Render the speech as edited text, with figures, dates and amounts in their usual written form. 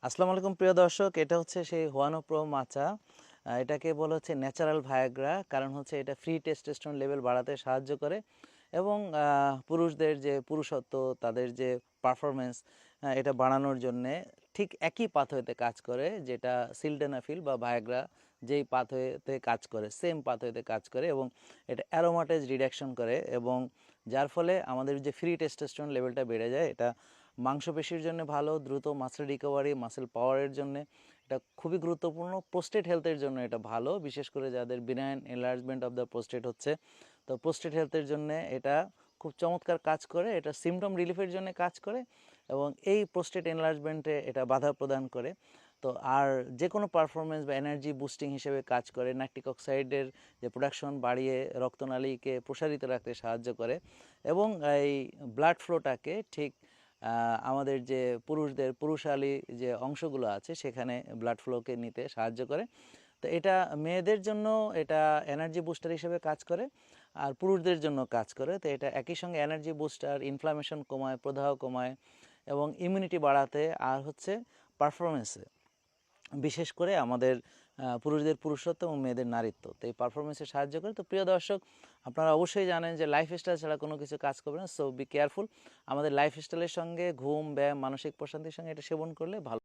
আসসালামু আলাইকুম প্রিয় দর্শক, এটা হচ্ছে সেই হুয়ানো প্রো মাচা। এটাকে বলা হচ্ছে ন্যাচারাল ভায়াগ্রা, কারণ হচ্ছে এটা ফ্রি টেস্টোস্টেরন লেভেল বাড়াতে সাহায্য করে এবং পুরুষদের যে পুরুষত্ব, তাদের যে পারফরমেন্স, এটা বাড়ানোর জন্যে ঠিক একই পাথওয়েতে কাজ করে, যেটা সিলডেনাফিল বা ভায়াগ্রা যেই পাথওয়েতে কাজ করে সেম পাথওয়েতে কাজ করে, এবং এটা অ্যারোমাটেজ রিডাকশন করে, এবং যার ফলে আমাদের যে ফ্রি টেস্টোস্টেরন লেভেলটা বেড়ে যায়। এটা মাংসপেশির জন্য ভালো, দ্রুত মাসেল রিকভারি, মাসেল পাওয়ারের জন্য এটা খুবই গুরুত্বপূর্ণ। প্রোস্টেট হেলথের জন্য এটা ভালো, বিশেষ করে যাদের benign enlargement of the prostate হচ্ছে, তো প্রোস্টেট হেলথের জন্য এটা খুব চমৎকার কাজ করে। এটা সিমটম রিলিফের জন্য কাজ করে এবং এই প্রোস্টেট এনলার্জমেন্টে এটা বাধা প্রদান করে। তো আর যে কোনো পারফরমেন্স বা এনার্জি বুস্টিং হিসেবে কাজ করে। নাইট্রিক অক্সাইডের যে প্রোডাকশন বাড়িয়ে রক্তনালীকে প্রসারিত রাখতে সাহায্য করে এবং এই ব্লাড ফ্লোটাকে ঠিক আমাদের যে পুরুষদের পুরুষালী যে অংশগুলো আছে সেখানে ব্লাড ফ্লোকে নিতে সাহায্য করে। তো এটা মেয়েদের জন্য এটা এনার্জি বুস্টার হিসেবে কাজ করে, আর পুরুষদের জন্য কাজ করে। তো এটা একই সঙ্গে এনার্জি বুস্টার, ইনফ্লামেশন কমায়, প্রদাহ কমায় এবং ইমিউনিটি বাড়াতে, আর হচ্ছে পারফরমেন্সে, বিশেষ করে আমাদের পুরুষদের পুরুষত্ব এবং মেয়েদের নারীত্ব, তো এই পারফরমেন্সে সাহায্য করে। তো প্রিয় দর্শক, আপনারা অবশ্যই জানেন যে লাইফস্টাইল ছাড়া কোনো কিছু কাজ করবে না, সো বি কেয়ারফুল। আমাদের লাইফস্টাইলের সঙ্গে ঘুম, ব্যায়াম, মানসিক প্রশান্তির সঙ্গে এটা সেবন করলে ভালো।